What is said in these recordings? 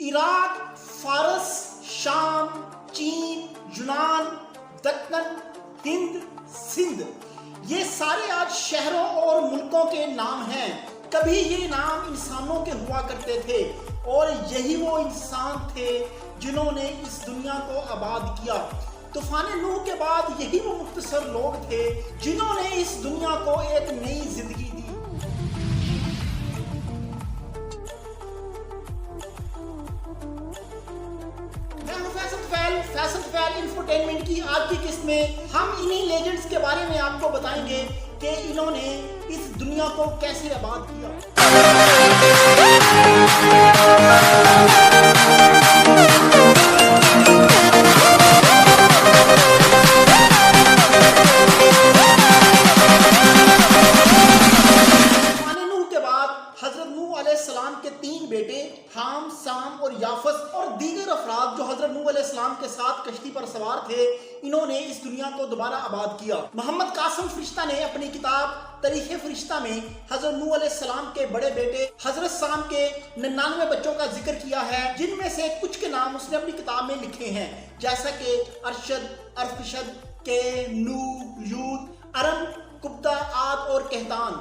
عراق، فارس، شام، چین، یونان، دکن، ہند، سندھ، یہ سارے آج شہروں اور ملکوں کے نام ہیں۔ کبھی یہ نام انسانوں کے ہوا کرتے تھے اور یہی وہ انسان تھے جنہوں نے اس دنیا کو آباد کیا۔ طوفان نوح کے بعد یہی وہ مختصر لوگ تھے جنہوں نے اس دنیا کو ایک نئی زندگی دی۔ فیصل طفیل انفوٹینمنٹ کی آج کی قسط میں ہم انہی لیجنڈز کے بارے میں آپ کو بتائیں گے کہ انہوں نے اس دنیا کو کیسے آباد کیا۔ طوفان نوح کے بعد حضرت نوح علیہ السلام کے 3 بیٹے حام، سام اور یافس اور دیگر افراد جو حضرت نوح علیہ السلام کے ساتھ کشتی پر سوار تھے، انہوں نے اس دنیا کو دوبارہ آباد کیا۔ محمد قاسم فرشتہ نے اپنی کتاب تاریخ فرشتہ میں حضرت نوح علیہ السلام کے بڑے بیٹے حضرت سام کے 99 بچوں کا ذکر کیا ہے، جن میں سے کچھ کے نام اس نے اپنی کتاب میں لکھے ہیں، جیسا کہ ارشد، ارفشد، کے، نوح، یود، ارم، کبتا، عاد اور کہتان۔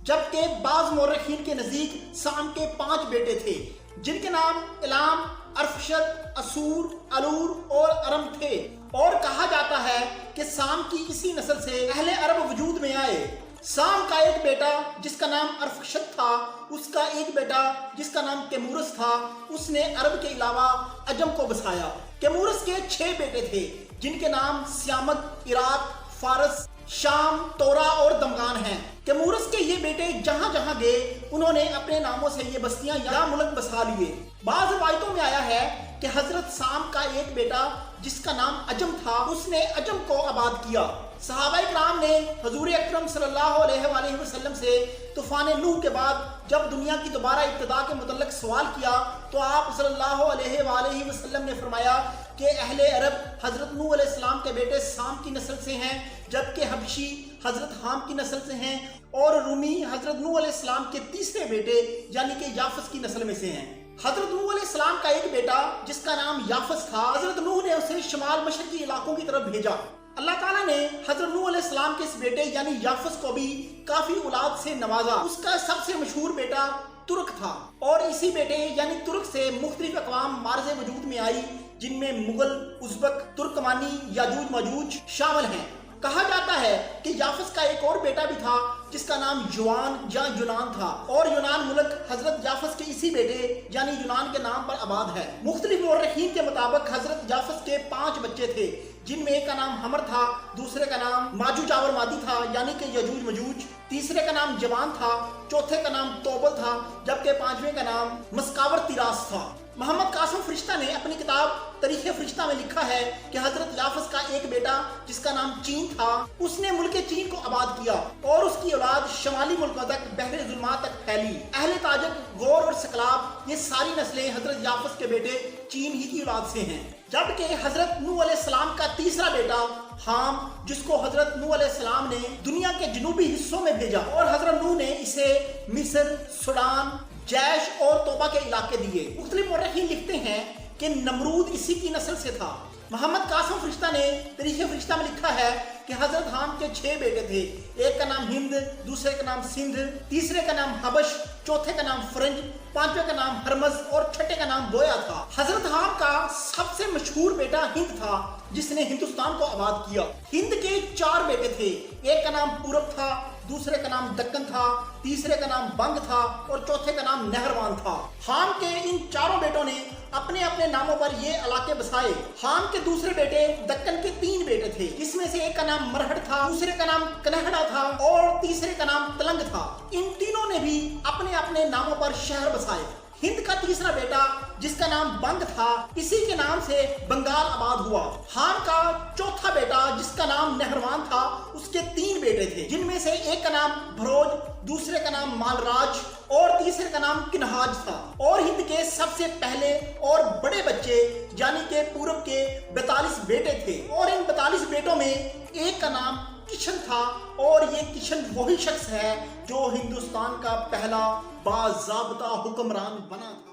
جبکہ بعض مورخین کے نزدیک سام کے 5 بیٹے تھے، جن کے نام الام، ارفشد، اسور، الور اور ارم تھے، اور کہا جاتا ہے کہ سام کی اسی نسل سے اہل عرب وجود میں آئے۔ سام کا ایک بیٹا جس کا نام ارفشد تھا، اس کا ایک بیٹا جس کا نام کیمورس تھا، اس نے عرب کے علاوہ عجم کو بسایا۔ کیمورس کے 6 بیٹے تھے، جن کے نام سیامک، عراق، فارس، شام، تورا اور دمغان ہیں۔ کیمورس کے یہ بیٹے جہاں جہاں گئے، انہوں نے اپنے ناموں سے یہ بستیاں یا ملک بسا لیے۔ بعض روایتوں میں آیا ہے کہ حضرت سام کا ایک بیٹا جس کا نام عجم تھا، اس نے عجم کو آباد کیا۔ صحابہ کرام نے حضور اکرم صلی اللہ علیہ وآلہ وسلم سے طوفان نوح کے بعد جب دنیا کی دوبارہ ابتدا کے متعلق سوال کیا تو آپ صلی اللہ علیہ وآلہ وسلم نے فرمایا کہ اہل عرب حضرت نوح علیہ السلام کے بیٹے سام کی نسل سے ہیں، جبکہ حبشی حضرت حام کی نسل سے ہیں، اور رومی حضرت نوح علیہ السلام کے تیسرے بیٹے یعنی کہ یافس کی نسل میں سے ہیں۔ حضرت نوح علیہ السلام کا ایک بیٹا جس کا نام یافس تھا، حضرت نوح نے اسے شمال مشرقی علاقوں کی طرف بھیجا۔ اللہ تعالیٰ نے حضرت نوح علیہ السلام کے اس بیٹے یعنی یافس کو بھی کافی اولاد سے نوازا۔ اس کا سب سے مشہور بیٹا ترک تھا، اور اسی بیٹے یعنی ترک سے مختلف اقوام مارز وجود میں آئی، جن میں مغل، ازبک، ترکمانی، یاجوج ماجوج شامل ہیں۔ کہا جاتا ہے کہ یافس کا ایک اور بیٹا بھی تھا جس کا نام یوان یا یونان تھا، اور یونان ملک حضرت یافس کے اسی بیٹے یعنی یونان کے نام پر آباد ہے۔ مختلف مورخین کے مطابق حضرت یافس کے 5 بچے تھے، جن میں ایک کا نام حمر تھا، دوسرے کا نام ماجوج اور مادی تھا یعنی کہ یجوج مجوج، تیسرے کا نام جوان تھا، چوتھے کا نام توبل تھا، جبکہ 5ویں کا نام مسکاور تیراس تھا۔ محمد قاسم فرشتہ نے اپنی کتاب تاریخ فرشتہ میں لکھا ہے کہ حضرت یافس کا ایک بیٹا جس کا نام چین تھا، اس نے ملک چین کو آباد کیا اور اس کی اولاد شمالی ملکوں تک، بحر ظلمات تک پھیلی۔ اہل تاجک، غور اور سکلاب، یہ ساری نسلیں حضرت یافس کے بیٹے چین ہی کی اولاد سے ہیں۔ جبکہ حضرت نوح علیہ السلام کا تیسرا بیٹا حام، جس کو حضرت نوح علیہ السلام نے دنیا کے جنوبی حصوں میں بھیجا، اور حضرت نوح نے اسے مصر، سوڈان، جیش اور توبہ کے علاقے دیے۔ مختلف مورخین لکھتے ہیں کہ نمرود اسی کی نسل سے تھا۔ محمد قاسم فرشتہ نے تاریخ فرشتہ میں لکھا ہے کہ حضرت حام کے 6 بیٹے تھے، ایک کا نام ہند، دوسرے کا نام سندھ، تیسرے کا نام حبش، چوتھے کا نام فرنج، 5ویں کا نام ہرمز اور چھٹے کا نام بویا تھا۔ حضرت حام کا سب سے مشہور بیٹا ہند تھا جس نے ہندوستان کو آباد کیا۔ ہند کے 4 بیٹے تھے، ایک کا نام پورب تھا، دوسرے کا نام دکن تھا، تیسرے کا نام بنگ تھا اور چوتھے کا نام نہروان تھا۔ حام کے ان 4 بیٹوں نے اپنے اپنے ناموں پر یہ علاقے بسائے۔ حام کے دوسرے بیٹے دکن کے 3 بیٹے تھے، جس میں سے ایک کا نام مرہٹ تھا، دوسرے کا نام کنہڑا تھا اور تیسرے کا نام تلنگ تھا۔ ان تینوں نے بھی اپنے اپنے ناموں پر شہر بسائے۔ ہند کا تیسرا بیٹا جس کا نام بنگ تھا، اسی کے نام سے بنگال آباد ہوا۔ حام کا چوتھا بیٹا جس کا نام نہروان تھا، اس کے 3 بیٹے تھے، جن میں سے ایک کا نام بھروج، دوسرے کا نام مالراج اور تیسرے کا نام کنہاج تھا۔ اور ہند کے سب سے پہلے اور بڑے بچے یعنی کہ پورب کے 42 بیٹے تھے، اور ان 42 بیٹوں میں ایک کا نام کشن تھا، اور یہ کشن وہی شخص ہے جو ہندوستان کا پہلا باضابطہ حکمران بنا تھا۔